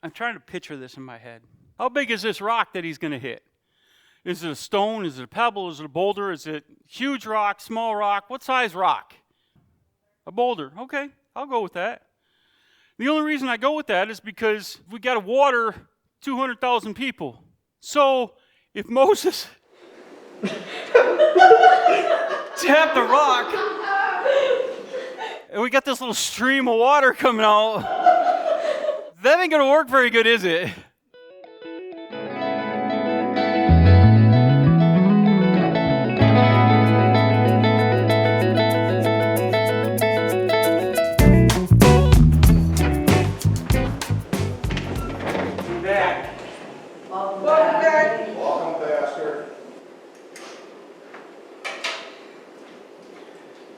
I'm trying to picture this in my head. How big is this rock that he's going to hit? Is it a stone? Is it a pebble? Is it a boulder? Is it huge rock, small rock? What size rock? A boulder. Okay, I'll go with that. The only reason I go with that is because we got to water 200,000 people. So if Moses tapped the rock, and we got this little stream of water coming out, that ain't going to work very good, is it?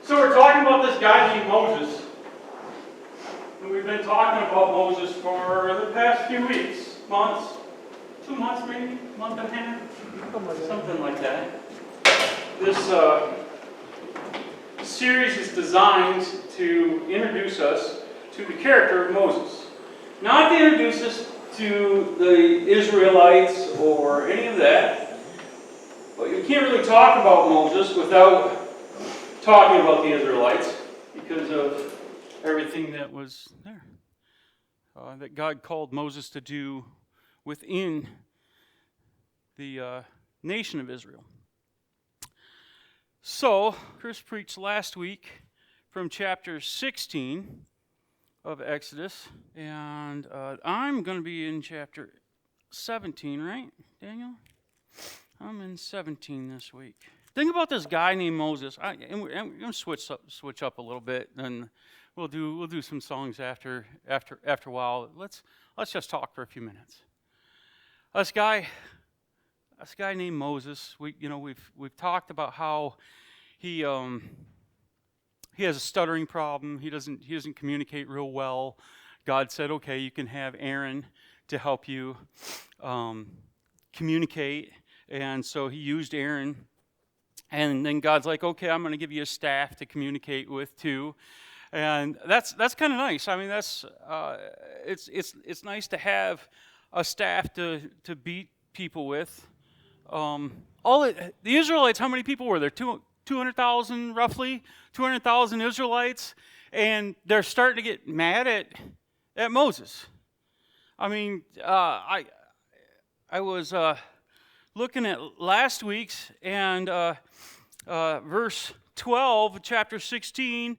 So we're talking about this guy named Moses. And we've been talking about Moses for the past few weeks, months, 2 months maybe, month and a half, something like that. This series is designed to introduce us to the character of Moses. Not to introduce us to the Israelites or any of that, but you can't really talk about Moses without talking about the Israelites because of everything that was there, that God called Moses to do within the nation of Israel. So, Chris preached last week from chapter 16 of Exodus, and I'm going to be in chapter 17, right, Daniel? I'm in 17 this week. Think about this guy named Moses. And we're going to switch up a little bit, and we'll do some songs after a while. Let's just talk for a few minutes. This guy named Moses. We've talked about how he has a stuttering problem. He doesn't communicate real well. God said, okay, you can have Aaron to help you communicate, and so he used Aaron. And then God's like, okay, I'm going to give you a staff to communicate with too, and that's kind of nice. I mean, it's nice to have a staff to beat people with. The Israelites, how many people were there? 200,000 roughly, 200,000 Israelites, and they're starting to get mad at Moses. I mean, I was looking at last week's, and verse 12 of chapter 16,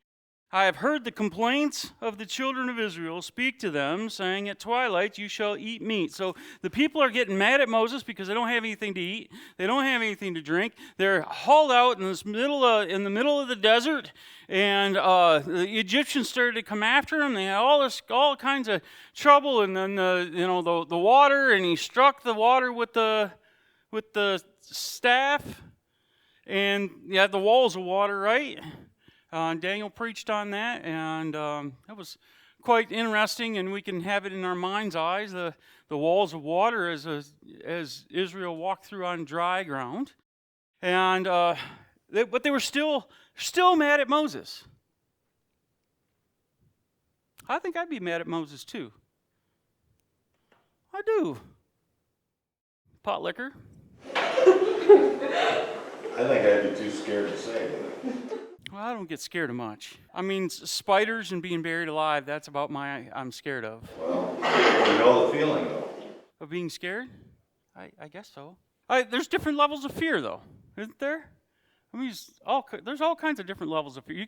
I have heard the complaints of the children of Israel. Speak to them, saying, at twilight you shall eat meat. So the people are getting mad at Moses because they don't have anything to eat. They don't have anything to drink. They're hauled out in the middle of the desert, and the Egyptians started to come after them. They had all kinds of trouble, and then the water, and he struck the water with the staff, and you had the walls of water, right? Daniel preached on that, and that was quite interesting, and we can have it in our mind's eyes, the walls of water as Israel walked through on dry ground. And but they were still mad at Moses. I think I'd be mad at Moses too. I do. Pot liquor. I think I'd be too scared to say it. Well, I don't get scared of much. I mean, spiders and being buried alive, that's about I'm scared of. Well, you know the feeling, though. Of being scared? I guess so. There's different levels of fear, though, isn't there? I mean, there's all kinds of different levels of fear. You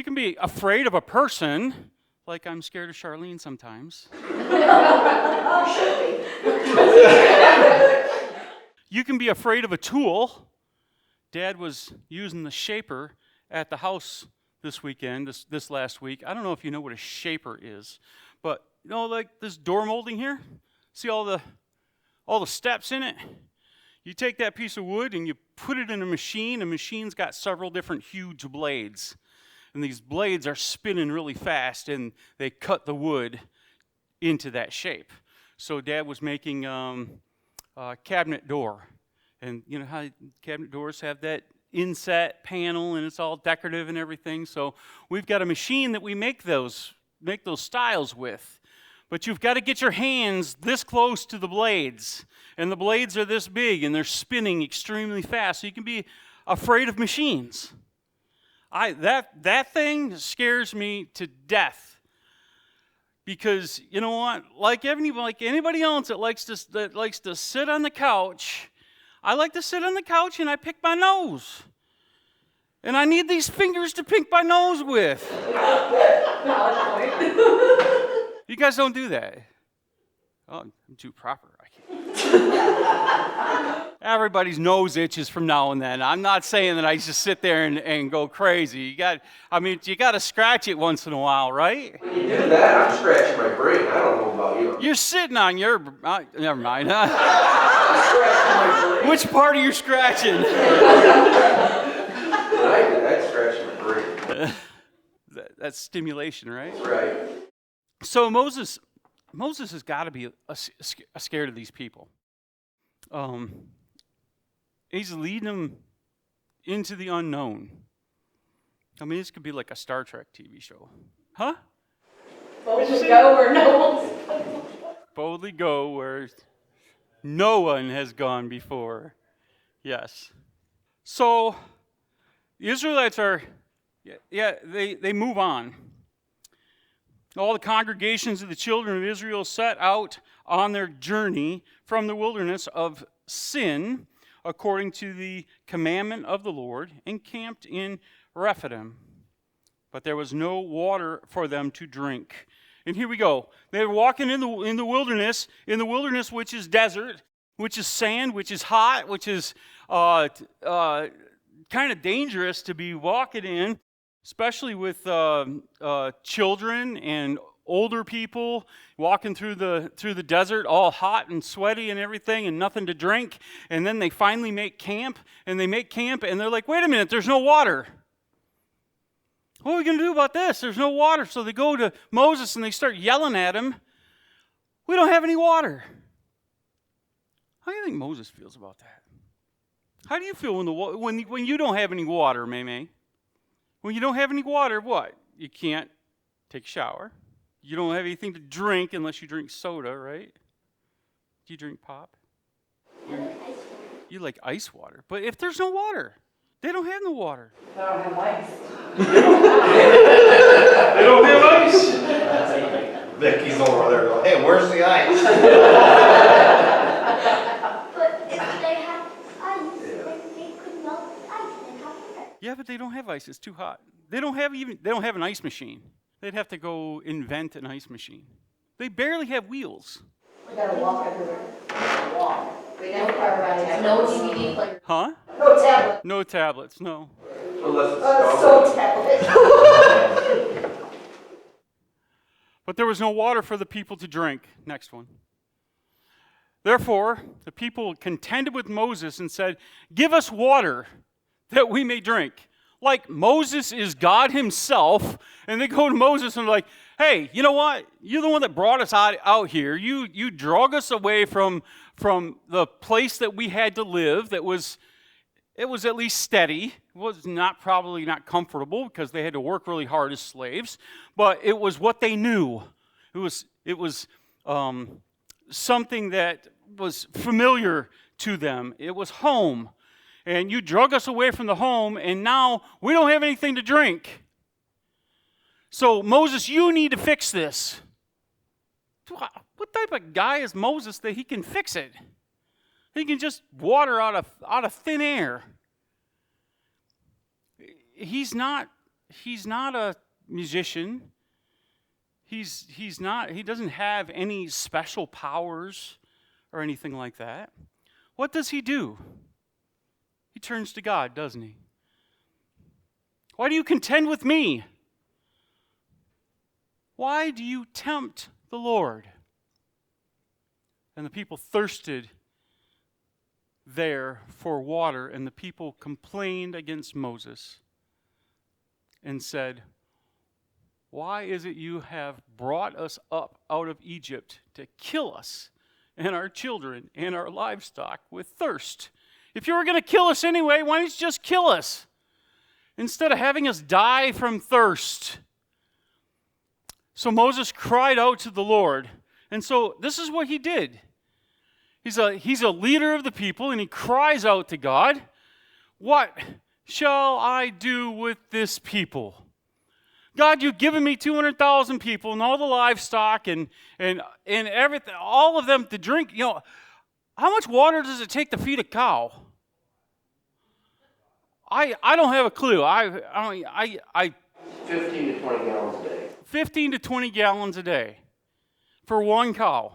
can be afraid of a person, like I'm scared of Charlene sometimes. You can be afraid of a tool. Dad was using the shaper at the house this weekend, this last week. I don't know if you know what a shaper is, but like this door molding here, see all the steps in it? You take that piece of wood and you put it in a machine. The machine's got several different huge blades, and these blades are spinning really fast, and they cut the wood into that shape. So Dad was making a cabinet door. And you know how cabinet doors have that inset panel, and it's all decorative and everything. So we've got a machine that we make those styles with. But you've got to get your hands this close to the blades. And the blades are this big, and they're spinning extremely fast. So you can be afraid of machines. That thing scares me to death. Because, you know what? Like anybody else that likes to sit on the couch, I like to sit on the couch and I pick my nose. And I need these fingers to pick my nose with. You guys don't do that. Oh, I'm too proper. I can't. Everybody's nose itches from now and then. I'm not saying that I just sit there and go crazy. You got to scratch it once in a while, right? When you do that, I'm scratching my brain. I don't know about you. You're sitting on your... never mind. I'm scratching my brain. Which part are you scratching? I'd scratch my brain. That's stimulation, right? Right. So Moses has got to be scared of these people. He's leading them into the unknown. I mean, this could be like a Star Trek TV show. Huh? Boldly go where no one's. Boldly go where no one has gone before. Yes. So the Israelites they move on. All the congregations of the children of Israel set out on their journey from the wilderness of sin, according to the commandment of the Lord, and camped in Rephidim. But there was no water for them to drink. And here we go. They were walking in the wilderness, which is desert, which is sand, which is hot, which is kind of dangerous to be walking in, especially with children and older people walking through the desert, all hot and sweaty and everything, and nothing to drink. And then they finally make camp, and they're like, wait a minute, there's no water. What are we going to do about this? There's no water. So they go to Moses and they start yelling at him. We don't have any water. How do you think Moses feels about that? How do you feel when you don't have any water, May? When you don't have any water, what? You can't take a shower. You don't have anything to drink unless you drink soda, right? Do you drink pop? You like ice water. But if there's no water, they don't have no water. They don't have ice. They don't have ice. Vicky's over there going, hey, where's the ice? But if they had ice, then they could melt the ice and have it. Yeah, but they don't have ice. It's too hot. They don't have an ice machine. They'd have to go invent an ice machine. They barely have wheels. We gotta walk everywhere. Walk. We gotta car rides. No DVD player. Huh? No tablet. No tablets, no. Unless it's So tablet. But there was no water for the people to drink. Next one. Therefore, the people contended with Moses and said, give us water that we may drink. Like Moses is God himself, and they go to Moses and they're like, hey, you know what? You're the one that brought us out here. You drug us away from the place that we had to live it was at least steady. It was probably not comfortable because they had to work really hard as slaves, but it was what they knew. It was something that was familiar to them. It was home. And you drug us away from the home, and now we don't have anything to drink. So, Moses, you need to fix this. What type of guy is Moses that he can fix it? He can just water out of thin air. He's not a musician. He doesn't have any special powers or anything like that. What does he do? He turns to God, doesn't he? Why do you contend with me? Why do you tempt the Lord? And the people thirsted there for water, and the people complained against Moses and said, why is it you have brought us up out of Egypt to kill us and our children and our livestock with thirst? If you were going to kill us anyway, why don't you just kill us instead of having us die from thirst? So Moses cried out to the Lord, And so this is what he did. He's a leader of the people, and he cries out to God, "What shall I do with this people? God, you've given me 200,000 people and all the livestock and everything, all of them to drink. How much water does it take to feed a cow? I don't have a clue. I 15 to 20 gallons a day. 15 to 20 gallons a day for one cow.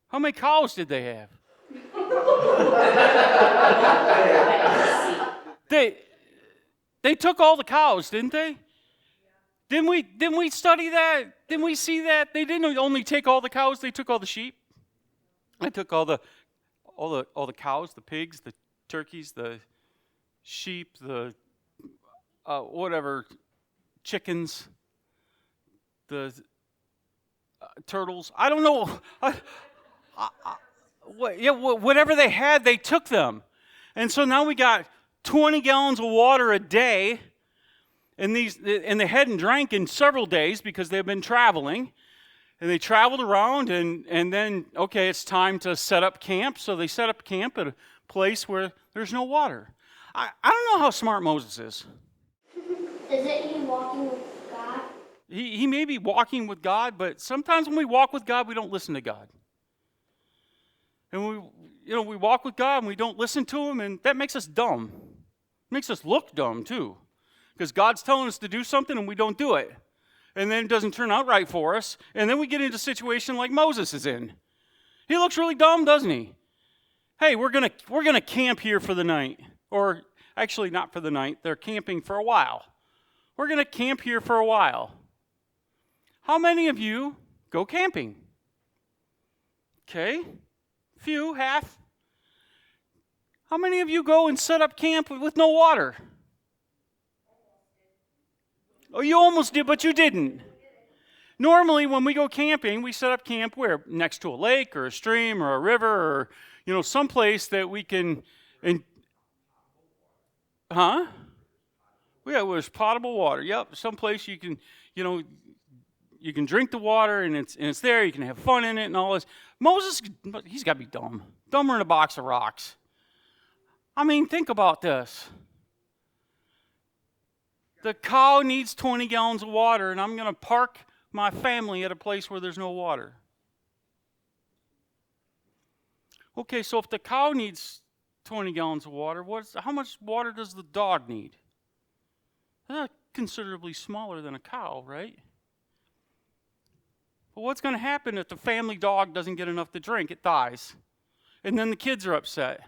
How many cows did they have? They took all the cows, didn't they? Didn't we study that? Didn't we see that? They didn't only take all the cows, they took all the sheep. They took all the cows, the pigs, the turkeys, the sheep, the whatever, chickens, the turtles. I don't know. Whatever they had, they took them. And so now we got 20 gallons of water a day, and they hadn't drank in several days because they've been traveling. And they traveled around, and then, okay, it's time to set up camp. So they set up camp at a place where there's no water. I don't know how smart Moses is. Isn't he walking with God? He may be walking with God, but sometimes when we walk with God, we don't listen to God. And we walk with God and we don't listen to him, and that makes us dumb. It makes us look dumb too. Because God's telling us to do something and we don't do it. And then it doesn't turn out right for us. And then we get into a situation like Moses is in. He looks really dumb, doesn't he? Hey, we're gonna camp here for the night. Or actually not for the night, they're camping for a while. We're gonna camp here for a while. How many of you go camping? Okay. Few, half. How many of you go and set up camp with no water? Oh, you almost did, but you didn't. Normally, when we go camping, we set up camp where? Next to a lake or a stream or a river or, someplace that we can... Yeah, there's potable water. Yep, someplace you can, you can drink the water and it's there. You can have fun in it and all this. Moses, he's got to be dumb. Dumber than a box of rocks. I mean, think about this. The cow needs 20 gallons of water, and I'm going to park my family at a place where there's no water. Okay, so if the cow needs 20 gallons of water, how much water does the dog need? They're considerably smaller than a cow, right? But what's going to happen if the family dog doesn't get enough to drink? It dies. And then the kids are upset.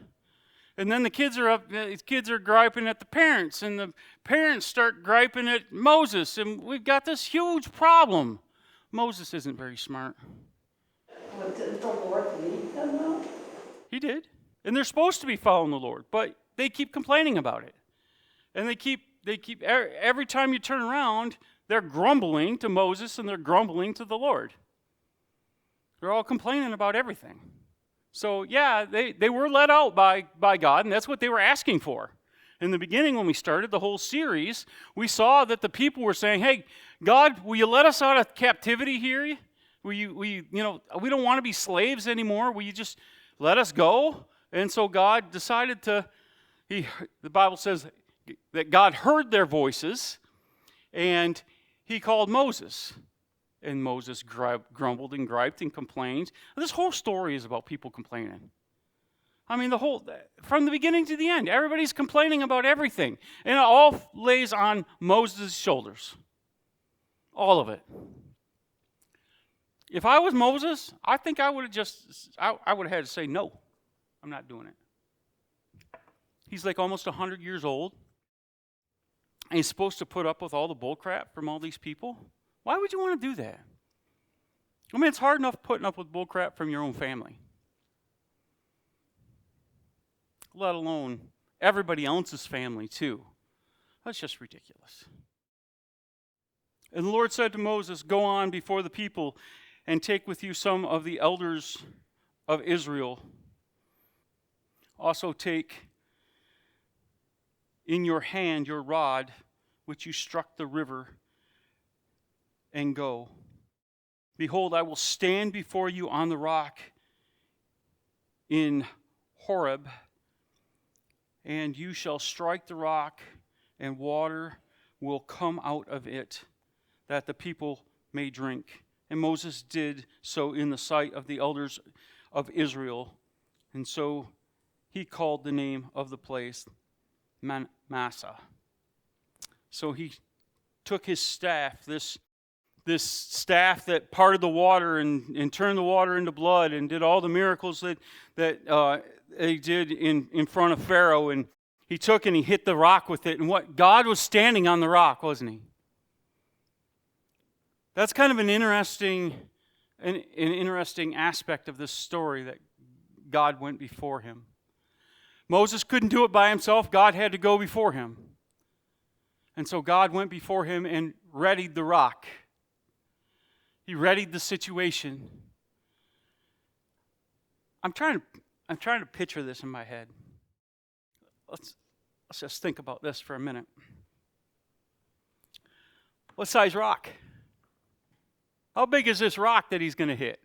And then the kids are griping at the parents, and the parents start griping at Moses, and we've got this huge problem. Moses isn't very smart. Well, didn't the Lord lead them though? He did. And they're supposed to be following the Lord, but they keep complaining about it. And they keep every time you turn around, they're grumbling to Moses and they're grumbling to the Lord. They're all complaining about everything. So yeah, they were let out by God, and that's what they were asking for. In the beginning, when we started the whole series, we saw that the people were saying, "Hey, God, will you let us out of captivity here? We don't want to be slaves anymore. Will you just let us go?" And so God decided the Bible says that God heard their voices, and he called Moses. And Moses grumbled and griped and complained. This whole story is about people complaining. I mean, from the beginning to the end, everybody's complaining about everything. And it all lays on Moses' shoulders. All of it. If I was Moses, I think I would have had to say, no, I'm not doing it. He's like almost 100 years old. And he's supposed to put up with all the bull crap from all these people. Why would you want to do that? I mean, it's hard enough putting up with bullcrap from your own family, let alone everybody else's family too. That's just ridiculous. And the Lord said to Moses, "Go on before the people and take with you some of the elders of Israel. Also take in your hand your rod, which you struck the river, and go. Behold, I will stand before you on the rock in Horeb, and you shall strike the rock, and water will come out of it, that the people may drink. And Moses did so in the sight of the elders of Israel, and so he called the name of the place Massa. So he took his staff, this staff that parted the water and turned the water into blood and did all the miracles that he did in front of Pharaoh, and he took and he hit the rock with it. And what God was standing on the rock, wasn't he? That's kind of an interesting aspect of this story, that God went before him. Moses couldn't do it by himself. God had to go before him. And so God went before him and readied the rock. He readied the situation. I'm trying to picture this in my head. Let's just think about this for a minute. What size rock? How big is this rock that he's going to hit?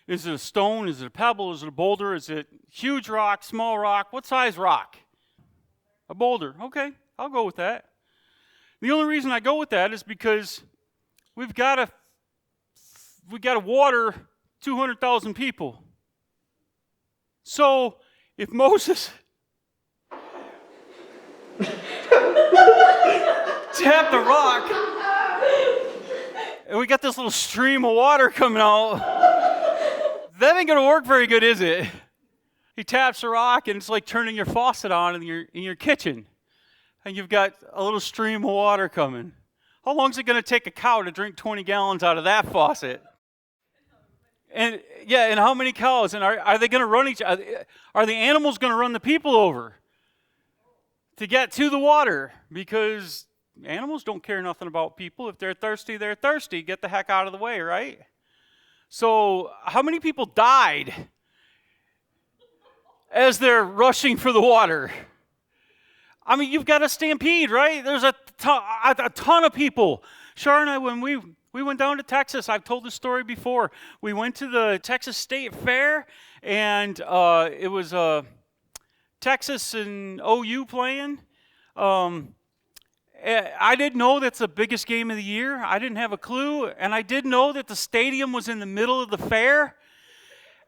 Is it a stone? Is it a pebble? Is it a boulder? Is it huge rock, small rock? What size rock? A boulder. Okay, I'll go with that. The only reason I go with that is because we've got to water 200,000 people. So if Moses tapped the rock, and we got this little stream of water coming out, that ain't going to work very good, is it? He taps the rock, and it's like turning your faucet on in your kitchen, and you've got a little stream of water coming. How long is it going to take a cow to drink 20 gallons out of that faucet? And how many cows? And are they going to run are the animals going to run the people over to get to the water? Because animals don't care nothing about people. If they're thirsty, they're thirsty. Get the heck out of the way, right? So how many people died as they're rushing for the water? I mean, you've got a stampede, right? There's a ton of people. Shar and I, when we went down to Texas, I've told this story before. We went to the Texas State Fair, and it was Texas and OU playing. I didn't know that's the biggest game of the year. I didn't have a clue. And I did know that the stadium was in the middle of the fair.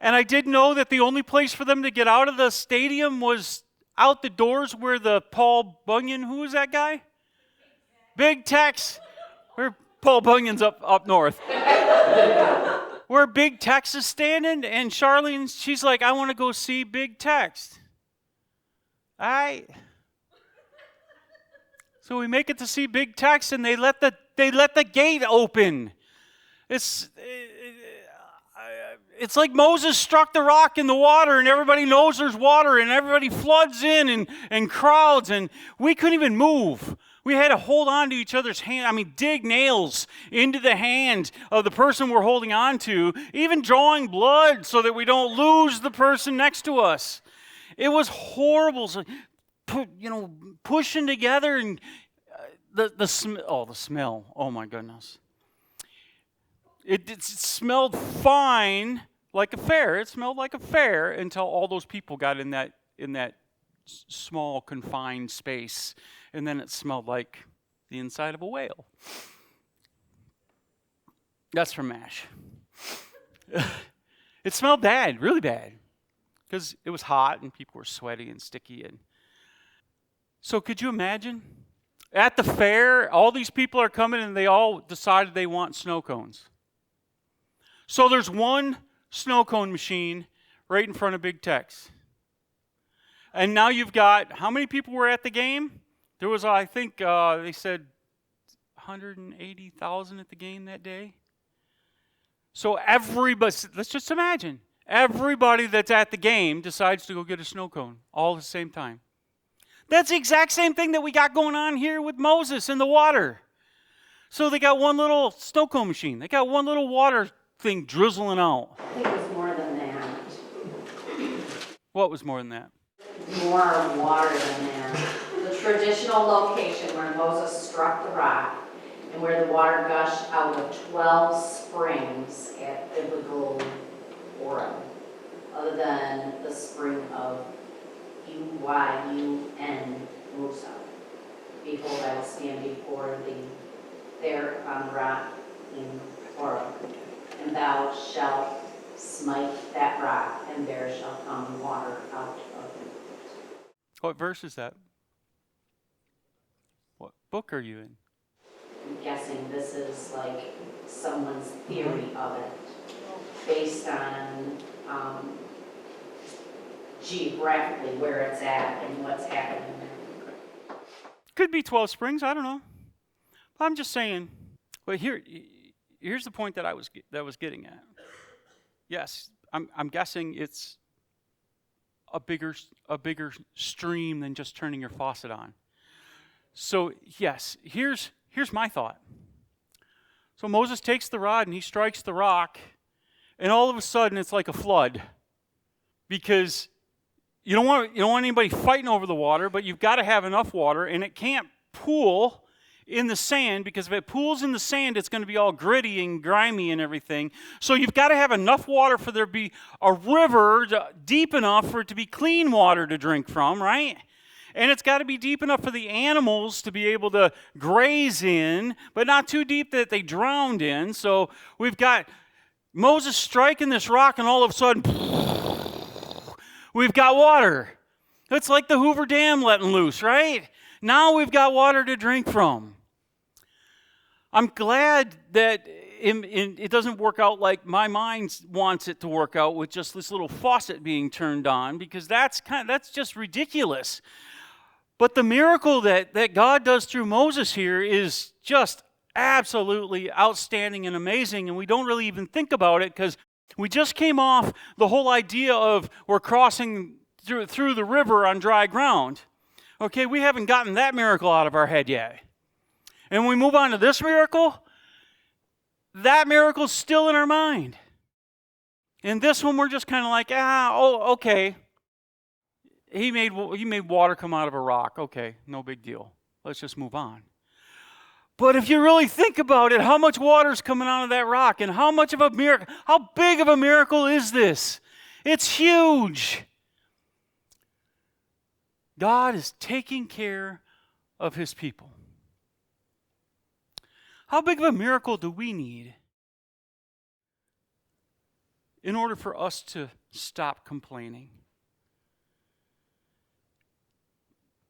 And I did know that the only place for them to get out of the stadium was out the doors where the Paul Bunyan, who is that guy? Big Tex. Where Paul Bunyan's up north. Where Big Tex is standing. And Charlene, she's like, I want to go see Big Tex. All right. So we make it to see Big Tex, and they let the gate open. It's like Moses struck the rock in the water, and everybody knows there's water, and everybody floods in and crowds, and we couldn't even move. We had to hold on to each other's hand. Dig nails into the hand of the person we're holding on to, even drawing blood so that we don't lose the person next to us. It was horrible. So, pushing together, and the smell. Oh my goodness! It smelled fine, like a fair. It smelled like a fair until all those people got in that small confined space, and then it smelled like the inside of a whale. That's from MASH. It smelled bad, really bad, because it was hot and people were sweaty and sticky. And so could you imagine? At the fair, all these people are coming, and they all decided they want snow cones. So there's one snow cone machine right in front of Big Tex. And now you've got, how many people were at the game? There was, I think, they said 180,000 at the game that day. So everybody, let's just imagine, everybody that's at the game decides to go get a snow cone all at the same time. That's the exact same thing that we got going on here with Moses in the water. So they got one little snow cone machine. They got one little water thing drizzling out. I think it was more than that. What was more than that? More water than that. The traditional location where Moses struck the rock, and where the water gushed out of 12 springs at biblical Orem, other than the spring of Uyun Musa. Behold, I will stand before thee there upon the rock in Orem, and thou shalt smite that rock, and there shall come water out of it. What verse is that? What book are you in? I'm guessing this is like someone's theory of it, based on geographically where it's at and what's happening there. Could be 12 Springs. I don't know. I'm just saying. But here's the point that I was getting at. Yes, I'm guessing it's a bigger stream than just turning your faucet on. So yes, here's my thought. So Moses takes the rod and he strikes the rock, and all of a sudden it's like a flood, because you don't want anybody fighting over the water, but you've got to have enough water, and it can't pool in the sand, because if it pools in the sand, it's going to be all gritty and grimy and everything. So you've got to have enough water for there to be a river deep enough for it to be clean water to drink from, right? And it's got to be deep enough for the animals to be able to graze in, but not too deep that they drowned in. So we've got Moses striking this rock, and all of a sudden, we've got water. It's like the Hoover Dam letting loose, right? Now we've got water to drink from. I'm glad that it doesn't work out like my mind wants it to work out, with just this little faucet being turned on, because that's just ridiculous. But the miracle that God does through Moses here is just absolutely outstanding and amazing, and we don't really even think about it, because we just came off the whole idea of we're crossing through the river on dry ground. Okay, we haven't gotten that miracle out of our head yet. And when we move on to this miracle, that miracle's still in our mind. And this one, we're just kind of like, okay. He made water come out of a rock. Okay, no big deal. Let's just move on. But if you really think about it, how much water's coming out of that rock, and how much of a miracle, how big of a miracle is this? It's huge. God is taking care of his people. How big of a miracle do we need in order for us to stop complaining?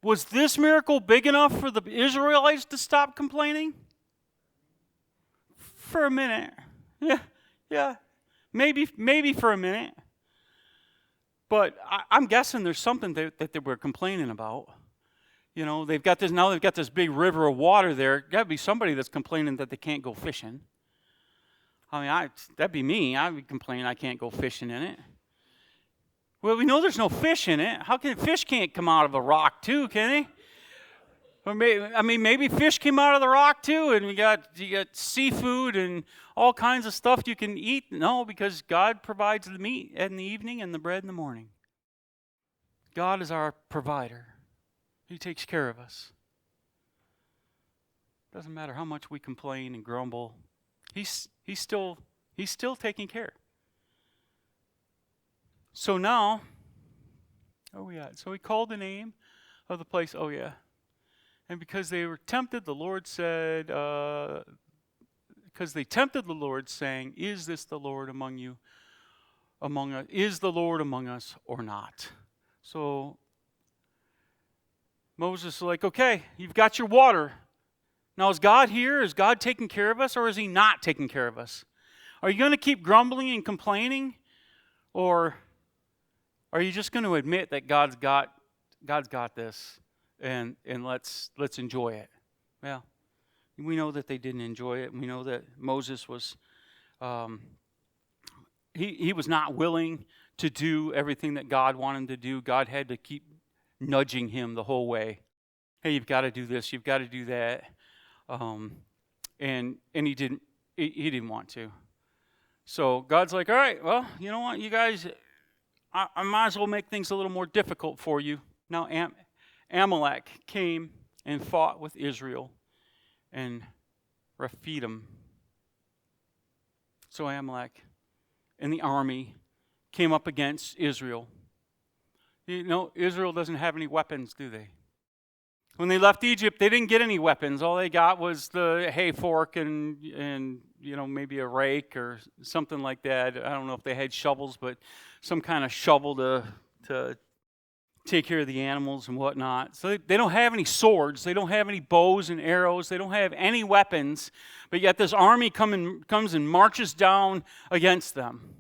Was this miracle big enough for the Israelites to stop complaining? For a minute. Yeah. Maybe for a minute. But I'm guessing there's something that they were complaining about. You know, they've got this big river of water there. Got to be somebody that's complaining that they can't go fishing. I mean, that'd be me. I'd be complaining I can't go fishing in it. Well, we know there's no fish in it. How can fish can't come out of a rock too, can they? Or maybe fish came out of the rock too, and you got seafood and all kinds of stuff you can eat. No, because God provides the meat in the evening and the bread in the morning. God is our provider. He takes care of us. Doesn't matter how much we complain and grumble. He's still taking care. So now, so he called the name of the place. And because they were tempted, the Lord said, because they tempted the Lord, saying, "Is this the Lord among us? Is the Lord among us or not?" So Moses is like, okay, you've got your water. Now, is God here? Is God taking care of us, or is he not taking care of us? Are you going to keep grumbling and complaining, or are you just going to admit that God's got this, and let's enjoy it? Well, we know that they didn't enjoy it. We know that Moses was he was not willing to do everything that God wanted him to do. God had to keep nudging him the whole way. Hey, you've got to do this. You've got to do that. And he didn't want to. So God's like, all right, well, you know what, you guys, I might as well make things a little more difficult for you. Now Amalek came and fought with Israel, and Rephidim. So Amalek and the army came up against Israel. You know, Israel doesn't have any weapons, do they? When they left Egypt, they didn't get any weapons. All they got was the hay fork and you know, maybe a rake or something like that. I don't know if they had shovels, but some kind of shovel to take care of the animals and whatnot. So they don't have any swords. They don't have any bows and arrows. They don't have any weapons. But yet this army comes and marches down against them.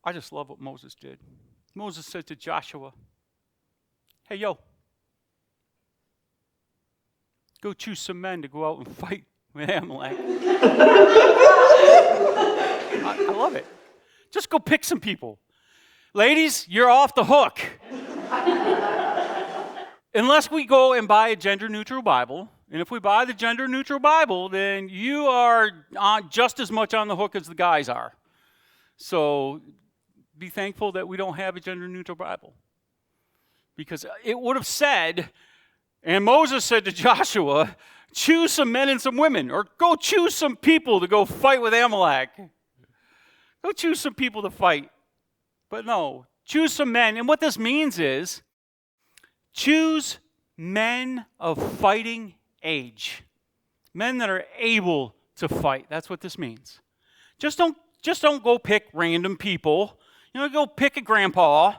I just love what Moses did. Moses said to Joshua, hey, yo, go choose some men to go out and fight with Amalek. I love it. Just go pick some people. Ladies, you're off the hook. Unless we go and buy a gender-neutral Bible, and if we buy the gender-neutral Bible, then you are just as much on the hook as the guys are. So be thankful that we don't have a gender-neutral Bible. Because it would have said, and Moses said to Joshua, choose some men and some women, or go choose some people to go fight with Amalek. Go choose some people to fight. But no, choose some men. And what this means is, choose men of fighting age. Men that are able to fight. That's what this means. Just don't go pick random people. You know, go pick a grandpa.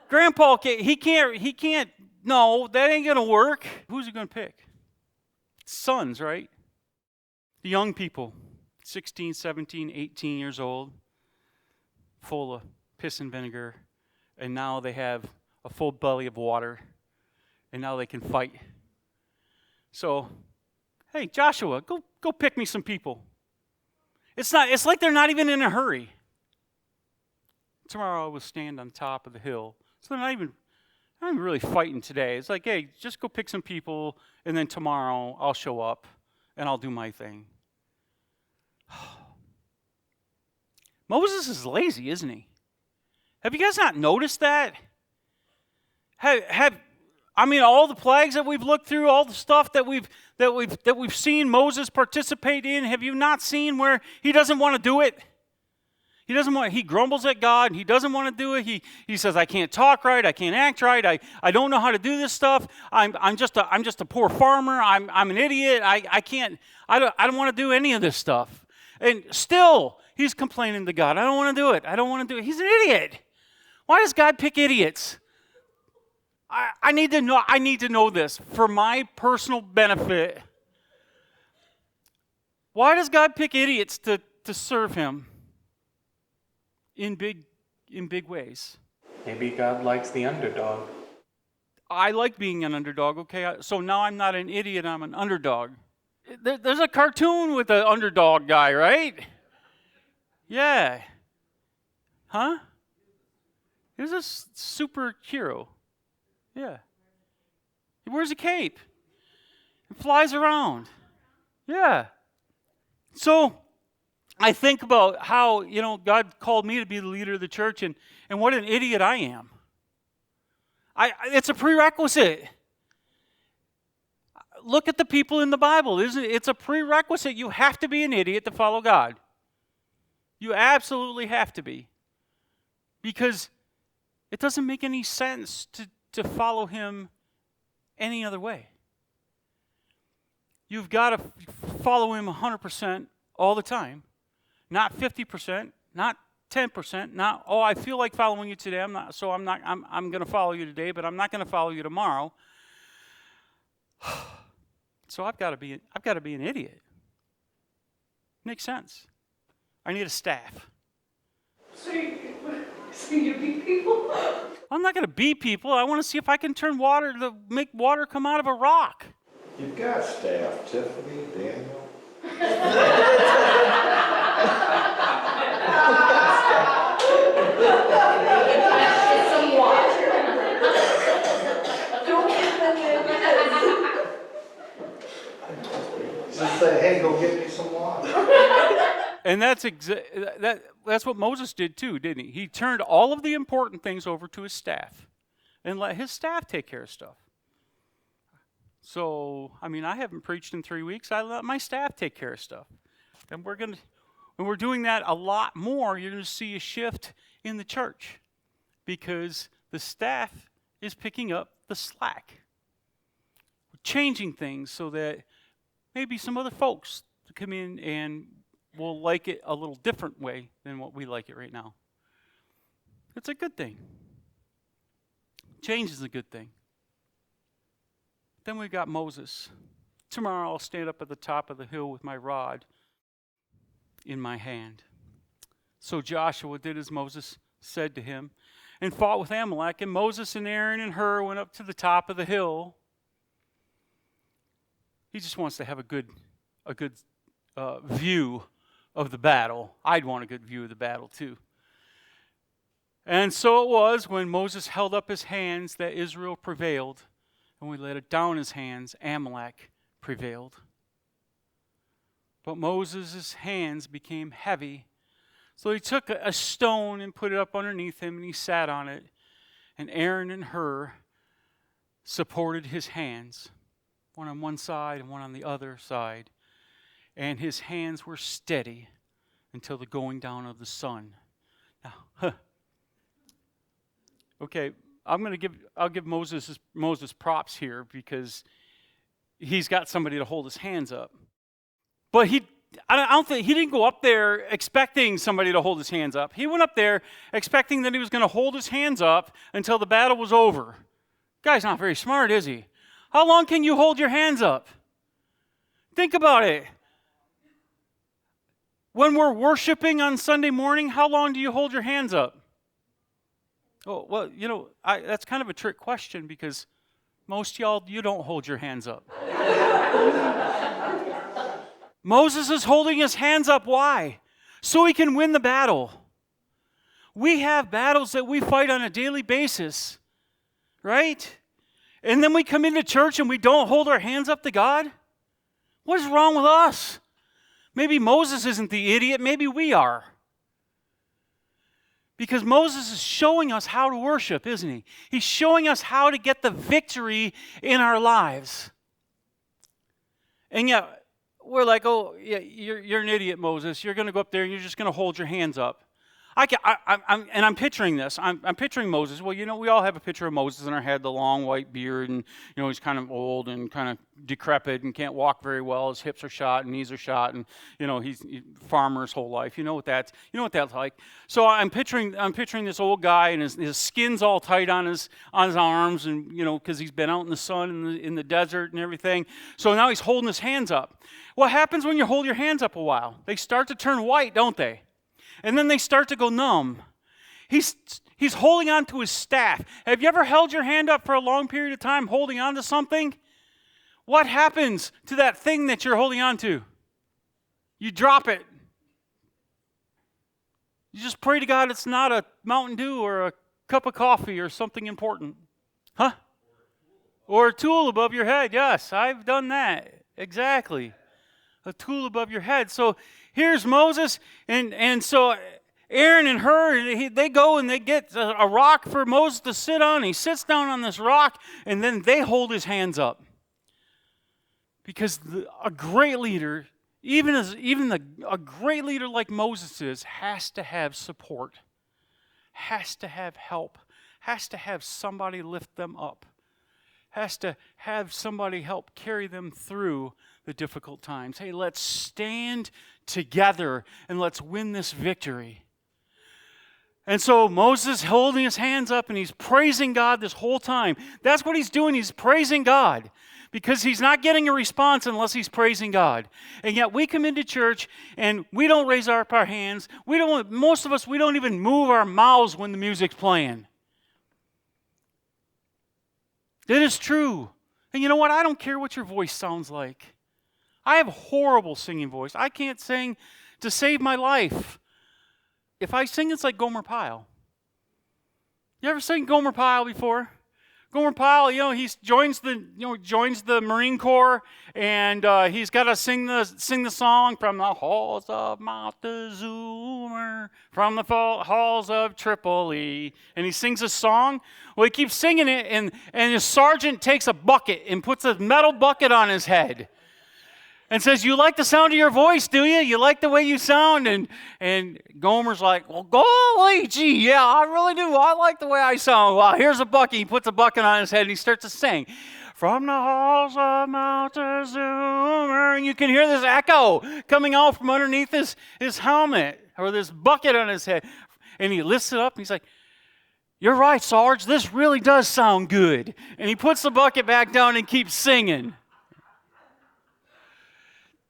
Grandpa, he can't, no, that ain't going to work. Who's he going to pick? Sons, right? The young people, 16, 17, 18 years old, full of piss and vinegar, and now they have a full belly of water, and now they can fight. So, hey, Joshua, go pick me some people. It's like they're not even in a hurry. Tomorrow I will stand on top of the hill. So they're not even really fighting today. It's like, hey, just go pick some people, and then tomorrow I'll show up, and I'll do my thing. Moses is lazy, isn't he? Have you guys not noticed that? All the plagues that we've looked through, all the stuff that we've seen Moses participate in, have you not seen where he doesn't want to do it? He grumbles at God. He doesn't want to do it. He says, I can't talk right. I can't act right. I don't know how to do this stuff. I'm just a poor farmer. I'm an idiot. I don't want to do any of this stuff. And still, he's complaining to God. I don't want to do it. I don't want to do it. He's an idiot. Why does God pick idiots? I need to know this for my personal benefit. Why does God pick idiots to serve him? In big ways. Maybe God likes the underdog. I like being an underdog, okay? So now I'm not an idiot, I'm an underdog. There's a cartoon with an underdog guy, right? Yeah. Huh? He's a superhero. Yeah. He wears a cape. He flies around. Yeah. So I think about how, God called me to be the leader of the church, and what an idiot I am. It's a prerequisite. Look at the people in the Bible. It's a prerequisite. You have to be an idiot to follow God. You absolutely have to be. Because it doesn't make any sense to follow him any other way. You've got to follow him 100% all the time. Not 50%, not 10%, not, I feel like following you today. I'm going to follow you today, but I'm not going to follow you tomorrow. So I've got to be an idiot. Makes sense. I need a staff. So you beat people? I'm not going to beat people. I want to see if I can make water come out of a rock. You've got staff, Tiffany, Daniel. Some water. Just say, hey, go get me some water. And that's what Moses did too, didn't he? He turned all of the important things over to his staff and let his staff take care of stuff. So, I mean, I haven't preached in 3 weeks. I let my staff take care of stuff. And when we're doing that a lot more, you're going to see a shift in the church because the staff is picking up the slack. We're changing things so that maybe some other folks come in and will like it a little different way than what we like it right now. It's a good thing. Change is a good thing. Then we've got Moses. Tomorrow I'll stand up at the top of the hill with my rod in my hand. So Joshua did as Moses said to him and fought with Amalek. And Moses and Aaron and Hur went up to the top of the hill. He just wants to have a good view of the battle. I'd want a good view of the battle too. And so it was when Moses held up his hands that Israel prevailed, and when he let down his hands, Amalek prevailed. But Moses' hands became heavy, so he took a stone and put it up underneath him, and he sat on it. And Aaron and Hur supported his hands, one on one side and one on the other side. And his hands were steady until the going down of the sun. Now, okay, I'll give Moses props here because he's got somebody to hold his hands up. But I don't think he didn't go up there expecting somebody to hold his hands up. He went up there expecting that he was going to hold his hands up until the battle was over. Guy's not very smart, is he? How long can you hold your hands up? Think about it. When we're worshiping on Sunday morning, how long do you hold your hands up? Oh, well, that's kind of a trick question because most of y'all, you don't hold your hands up. Moses is holding his hands up. Why? So he can win the battle. We have battles that we fight on a daily basis, right? And then we come into church and we don't hold our hands up to God? What is wrong with us? Maybe Moses isn't the idiot, maybe we are. Because Moses is showing us how to worship, isn't he? He's showing us how to get the victory in our lives. And yet, we're like, oh, yeah, you're an idiot, Moses. You're going to go up there and you're just going to hold your hands up. I'm picturing this. I'm picturing Moses. Well, we all have a picture of Moses in our head, the long white beard, and he's kind of old and kind of decrepit and can't walk very well. His hips are shot and knees are shot, and he's farmer his whole life. You know what that's like. So I'm picturing this old guy, and his skin's all tight on his arms, and because he's been out in the sun in the desert and everything. So now he's holding his hands up. What happens when you hold your hands up a while? They start to turn white, don't they? And then they start to go numb. He's holding on to his staff. Have you ever held your hand up for a long period of time holding on to something? What happens to that thing that you're holding on to? You drop it. You just pray to God it's not a Mountain Dew or a cup of coffee or something important. Huh? Or a tool above your head. Yes, I've done that. Exactly. A tool above your head. So here's Moses, and so Aaron and Hur, they go and they get a rock for Moses to sit on. He sits down on this rock, and then they hold his hands up. Because a great leader, a great leader like Moses is, has to have support, has to have help, has to have somebody lift them up, has to have somebody help carry them through the difficult times. Hey, let's stand together and let's win this victory. And so Moses holding his hands up and he's praising God this whole time. That's what he's doing. He's praising God because he's not getting a response unless he's praising God. And yet we come into church and we don't raise our hands. Most of us, we don't even move our mouths when the music's playing. That is true. And you know what? I don't care what your voice sounds like. I have a horrible singing voice. I can't sing to save my life. If I sing, it's like Gomer Pyle. You ever sing Gomer Pyle before? Gomer Pyle, he joins the Marine Corps, and he's got to sing the song from the halls of Montezuma, from the halls of Tripoli, and he sings a song. Well, he keeps singing it, and his sergeant takes a bucket and puts a metal bucket on his head, and says, "You like the sound of your voice, do you? You like the way you sound?" And Gomer's like, "Well, golly gee, yeah, I really do. I like the way I sound." Well, here's a bucket. He puts a bucket on his head, and he starts to sing, "From the halls of Montezuma," and you can hear this echo coming out from underneath his helmet, or this bucket on his head. And he lifts it up, and he's like, "You're right, Sarge, this really does sound good." And he puts the bucket back down and keeps singing.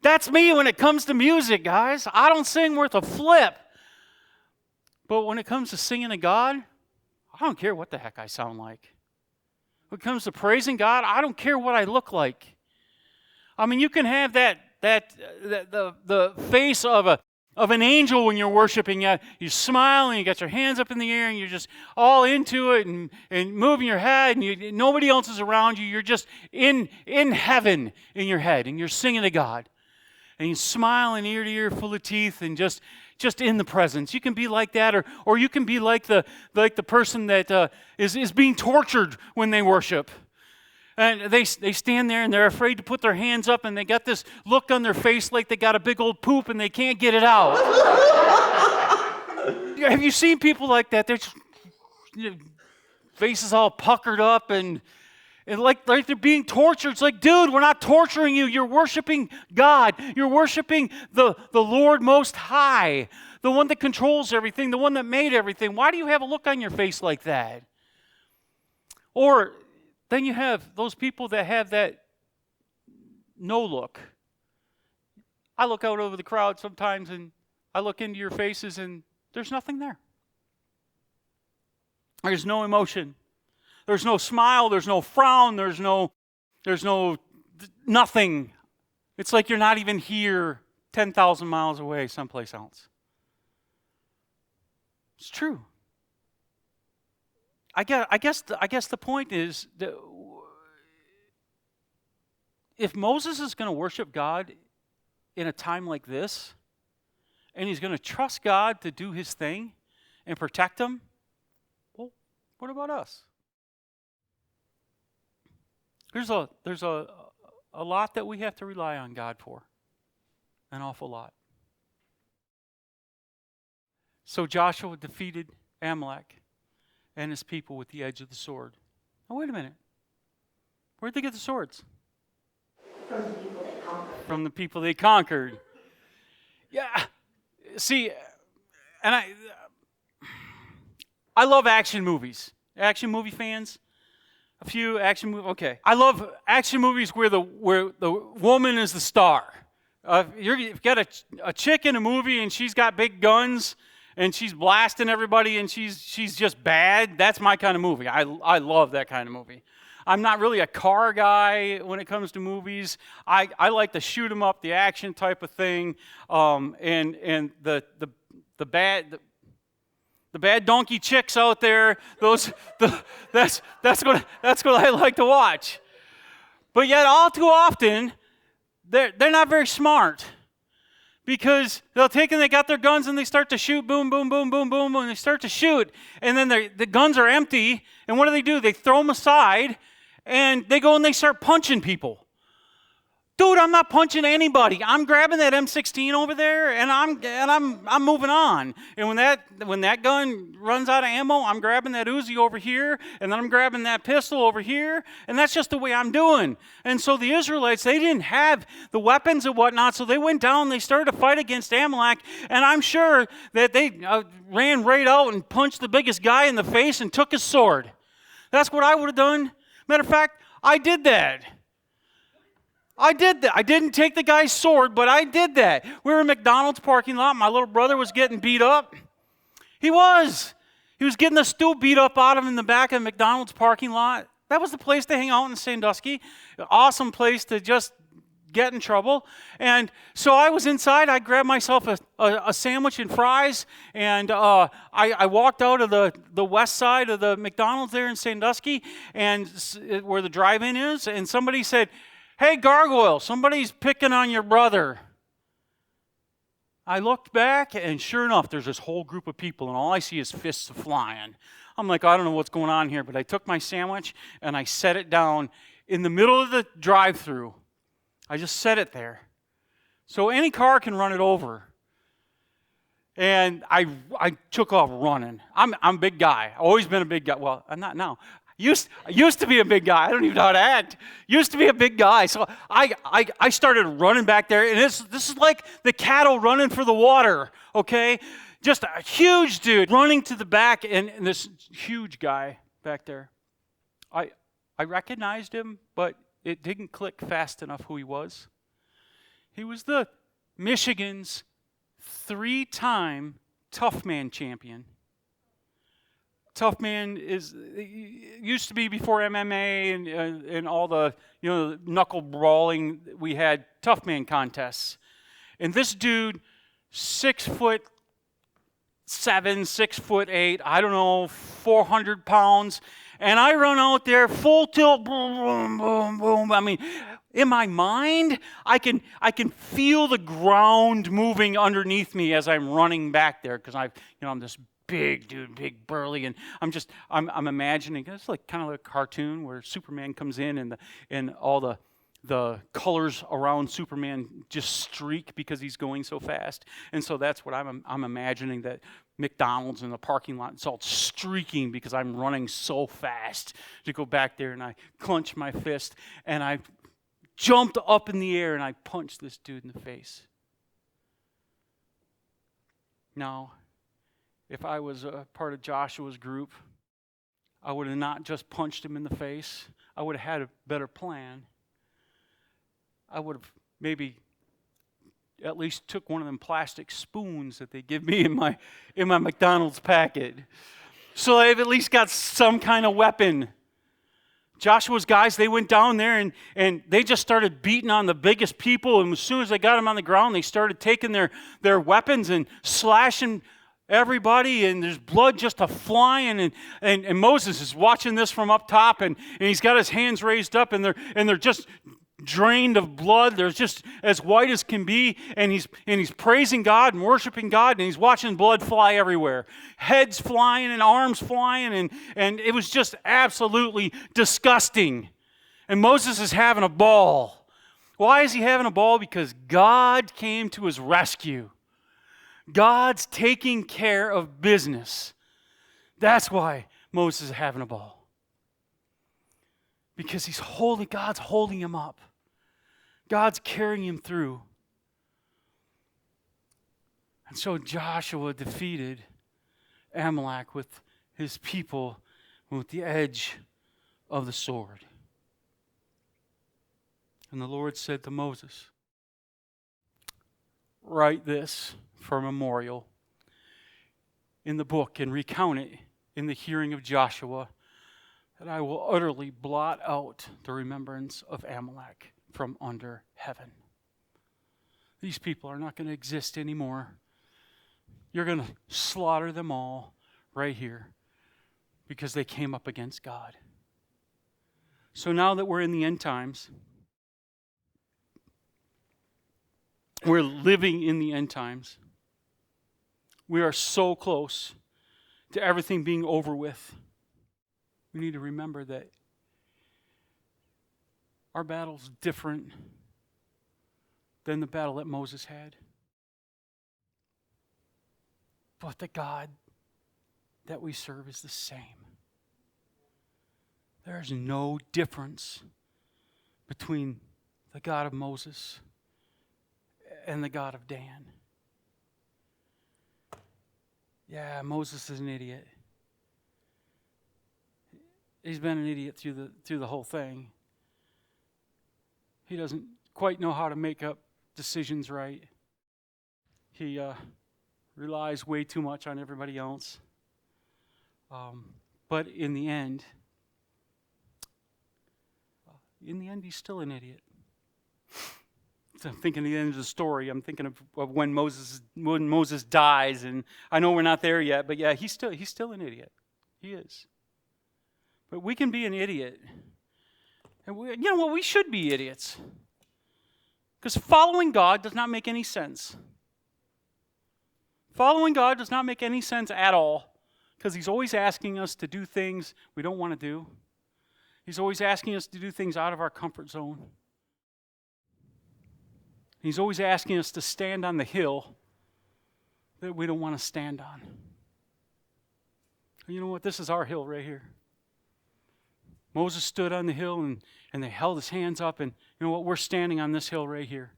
That's me when it comes to music, guys. I don't sing worth a flip. But when it comes to singing to God, I don't care what the heck I sound like. When it comes to praising God, I don't care what I look like. I mean, you can have the face of an angel when you're worshiping. You're smiling, you got your hands up in the air, and you're just all into it and moving your head, and nobody else is around you. You're just in heaven in your head, and you're singing to God. And you smile in ear to ear, full of teeth, and just in the presence. You can be like that, or you can be like the person that is being tortured when they worship. And they stand there and they're afraid to put their hands up, and they got this look on their face like they got a big old poop and they can't get it out. Have you seen people like that? Their faces all puckered up and like they're being tortured. It's like, dude, we're not torturing you. You're worshiping God. You're worshiping the Lord Most High, the one that controls everything, the one that made everything. Why do you have a look on your face like that? Or then you have those people that have that no look. I look out over the crowd sometimes and I look into your faces and there's nothing there. There's no emotion. There's no smile, there's no frown, there's no nothing. It's like you're not even here 10,000 miles away someplace else. It's true. I guess the point is that if Moses is going to worship God in a time like this, and he's going to trust God to do his thing and protect him, well, what about us? There's a lot that we have to rely on God for. An awful lot. So Joshua defeated Amalek and his people with the edge of the sword. Now wait a minute. Where'd they get the swords? From the people that conquered. From the people they conquered. Yeah. See, and I love action movies. Action movie fans? A few action movies. Okay. I love action movies where the woman is the star. You've got a chick in a movie and she's got big guns and she's blasting everybody and she's just bad. That's my kind of movie. I love that kind of movie. I'm not really a car guy when it comes to movies. I like the shoot 'em up, the action type of thing, and the bad donkey chicks out there. That's what I like to watch. But yet, all too often, they're not very smart. Because they got their guns and they start to shoot, boom, boom, boom, boom, boom, and they start to shoot, and then the guns are empty, and what do? They throw them aside, and they go and they start punching people. Dude, I'm not punching anybody. I'm grabbing that M16 over there, and I'm moving on. And when that gun runs out of ammo, I'm grabbing that Uzi over here, and then I'm grabbing that pistol over here, and that's just the way I'm doing. And so the Israelites, they didn't have the weapons and whatnot, so they went down, they started to fight against Amalek, and I'm sure that they ran right out and punched the biggest guy in the face and took his sword. That's what I would have done. Matter of fact, I did that. I didn't take the guy's sword, but I did that. We were in McDonald's parking lot. My little brother was getting beat up. He was getting the stool beat up out of him in the back of McDonald's parking lot. That was the place to hang out in Sandusky. Awesome place to just get in trouble. And so I was inside. I grabbed myself a sandwich and fries, and I walked out of the west side of the McDonald's there in Sandusky, and where the drive-in is, and somebody said, "Hey, Gargoyle, somebody's picking on your brother." I looked back, and sure enough, there's this whole group of people, and all I see is fists flying. I'm like, I don't know what's going on here, but I took my sandwich, and I set it down in the middle of the drive-thru. I just set it there. So any car can run it over. And I took off running. I'm a big guy. I've always been a big guy. Well, I'm not now. I used to be a big guy. I don't even know how to act. Used to be a big guy. So I started running back there, and this is like the cattle running for the water, okay? Just a huge dude running to the back, and this huge guy back there. I recognized him, but it didn't click fast enough who he was. He was the Michigan's 3-time Tough Man champion. Tough Man used to be before MMA and all the knuckle brawling. We had Tough Man contests, and this dude, 6'7", 6'8", I don't know, 400 pounds, and I run out there full tilt, boom, boom, boom, boom. I mean, in my mind, I can feel the ground moving underneath me as I'm running back there because I'm this big dude, big burly, and I'm imagining it's like kind of a cartoon where Superman comes in and all the colors around Superman just streak because he's going so fast, and so that's what I'm imagining, that McDonald's in the parking lot, it's all streaking because I'm running so fast to go back there, and I clench my fist and I jumped up in the air and I punched this dude in the face. Now, if I was a part of Joshua's group, I would have not just punched him in the face. I would have had a better plan. I would have maybe at least took one of them plastic spoons that they give me in my McDonald's packet, so I've at least got some kind of weapon. Joshua's guys, they went down there and they just started beating on the biggest people, and as soon as they got them on the ground, they started taking their weapons and slashing everybody, and there's blood just a-flying, and Moses is watching this from up top, and he's got his hands raised up, and they're just drained of blood. They're just as white as can be, and he's praising God and worshiping God, and he's watching blood fly everywhere. Heads flying and arms flying, and it was just absolutely disgusting. And Moses is having a ball. Why is he having a ball? Because God came to his rescue. God's taking care of business. That's why Moses is having a ball. Because God's holding him up. God's carrying him through. And so Joshua defeated Amalek with his people with the edge of the sword. And the Lord said to Moses, "Write this for a memorial in the book and recount it in the hearing of Joshua, that I will utterly blot out the remembrance of Amalek from under heaven." These people are not going to exist anymore. You're going to slaughter them all right here because they came up against God. So now that we're in the end times, we're living in the end times. We are so close to everything being over with. We need to remember that our battle's different than the battle that Moses had. But the God that we serve is the same. There's no difference between the God of Moses and the God of Dan. Yeah, Moses is an idiot. He's been an idiot through the whole thing. He doesn't quite know how to make up decisions right. He relies way too much on everybody else. But in the end, he's still an idiot. I'm thinking of the end of the story. I'm thinking of when Moses dies, and I know we're not there yet, but yeah, he's still an idiot. He is. But we can be an idiot. And you know what? We should be idiots. Because following God does not make any sense. Following God does not make any sense at all. Because He's always asking us to do things we don't want to do. He's always asking us to do things out of our comfort zone. He's always asking us to stand on the hill that we don't want to stand on. And you know what? This is our hill right here. Moses stood on the hill and they held his hands up, and you know what? We're standing on this hill right here.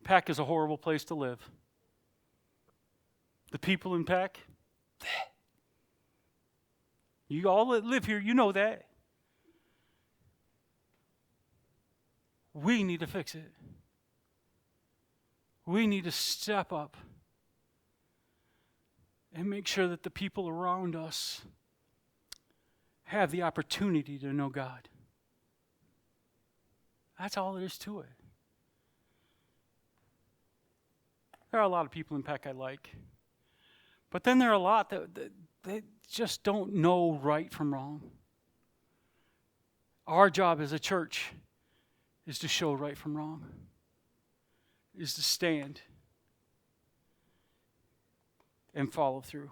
Peck is a horrible place to live. The people in Peck, you all that live here, you know that. We need to fix it. We need to step up and make sure that the people around us have the opportunity to know God. That's all there is to it. There are a lot of people in Peck I like. But then there are a lot that just don't know right from wrong. Our job as a church is to show right from wrong, is to stand and follow through.